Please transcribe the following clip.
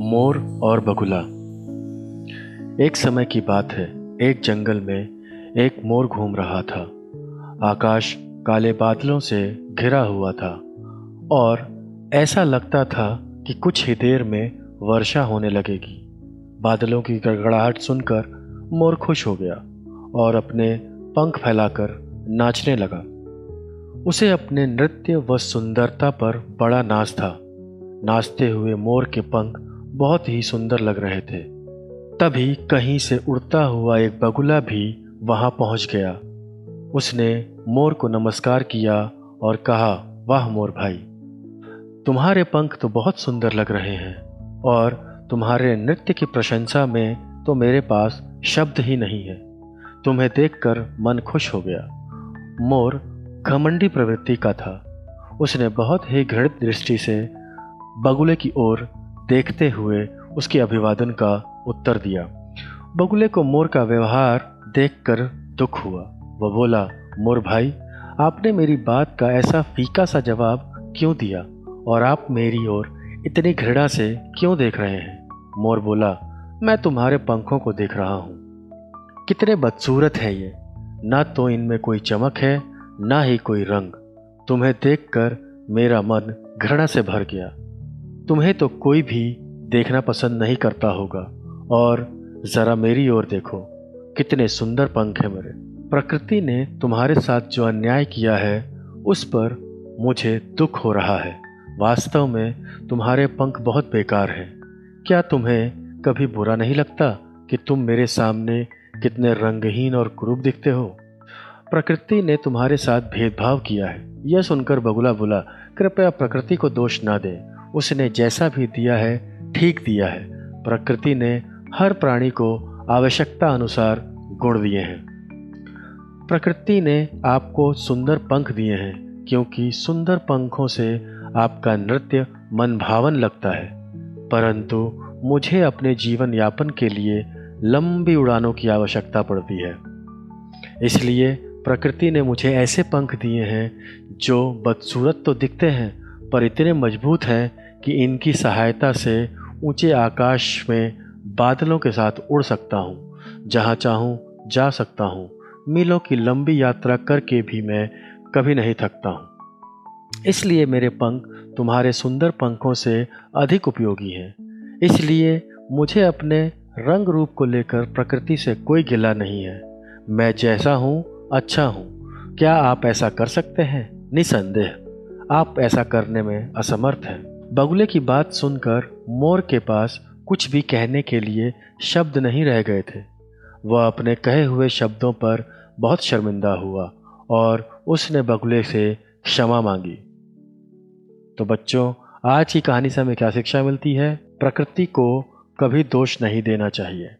मोर और बगुला। एक समय की बात है, एक जंगल में एक मोर घूम रहा था। आकाश काले बादलों से घिरा हुआ था और ऐसा लगता था कि कुछ ही देर में वर्षा होने लगेगी। बादलों की गड़गड़ाहट सुनकर मोर खुश हो गया और अपने पंख फैलाकर नाचने लगा। उसे अपने नृत्य व सुंदरता पर बड़ा नाज था। नाचते हुए मोर के पंख बहुत ही सुंदर लग रहे थे। तभी कहीं से उड़ता हुआ एक बगुला भी वहां पहुंच गया। उसने मोर को नमस्कार किया और कहा, वाह मोर भाई, तुम्हारे पंख तो बहुत सुंदर लग रहे हैं और तुम्हारे नृत्य की प्रशंसा में तो मेरे पास शब्द ही नहीं है। तुम्हें देखकर मन खुश हो गया। मोर घमंडी प्रवृत्ति का था। उसने बहुत ही घृणित दृष्टि से बगुले की ओर देखते हुए उसके अभिवादन का उत्तर दिया। बगुले को मोर का व्यवहार देखकर दुख हुआ। वह बोला, मोर भाई, आपने मेरी बात का ऐसा फीका सा जवाब क्यों दिया और आप मेरी ओर इतनी घृणा से क्यों देख रहे हैं? मोर बोला, मैं तुम्हारे पंखों को देख रहा हूँ। कितने बदसूरत है ये, ना तो इनमें कोई चमक है ना ही कोई रंग। तुम्हें देखकर मेरा मन घृणा से भर गया। तुम्हें तो कोई भी देखना पसंद नहीं करता होगा और जरा मेरी ओर देखो, कितने सुंदर पंख हैं मेरे। प्रकृति ने तुम्हारे साथ जो अन्याय किया है उस पर मुझे दुख हो रहा है। वास्तव में तुम्हारे पंख बहुत बेकार हैं। क्या तुम्हें कभी बुरा नहीं लगता कि तुम मेरे सामने कितने रंगहीन और कुरूप दिखते हो? प्रकृति ने तुम्हारे साथ भेदभाव किया है। यह सुनकर बगुला बोला, कृपया प्रकृति को दोष ना दें। उसने जैसा भी दिया है ठीक दिया है। प्रकृति ने हर प्राणी को आवश्यकता अनुसार गुण दिए हैं। प्रकृति ने आपको सुंदर पंख दिए हैं क्योंकि सुंदर पंखों से आपका नृत्य मनभावन लगता है। परंतु मुझे अपने जीवन यापन के लिए लंबी उड़ानों की आवश्यकता पड़ती है। इसलिए प्रकृति ने मुझे ऐसे पंख दिए हैं जो बदसूरत तो दिखते हैं पर इतने मजबूत हैं कि इनकी सहायता से ऊंचे आकाश में बादलों के साथ उड़ सकता हूँ। जहाँ चाहूँ जा सकता हूँ। मीलों की लंबी यात्रा करके भी मैं कभी नहीं थकता हूँ। इसलिए मेरे पंख तुम्हारे सुंदर पंखों से अधिक उपयोगी हैं। इसलिए मुझे अपने रंग रूप को लेकर प्रकृति से कोई गिला नहीं है। मैं जैसा हूँ अच्छा हूँ। क्या आप ऐसा कर सकते हैं? निसंदेह आप ऐसा करने में असमर्थ हैं। बगुले की बात सुनकर मोर के पास कुछ भी कहने के लिए शब्द नहीं रह गए थे। वह अपने कहे हुए शब्दों पर बहुत शर्मिंदा हुआ और उसने बगुले से क्षमा मांगी। तो बच्चों, आज की कहानी से हमें क्या शिक्षा मिलती है? प्रकृति को कभी दोष नहीं देना चाहिए।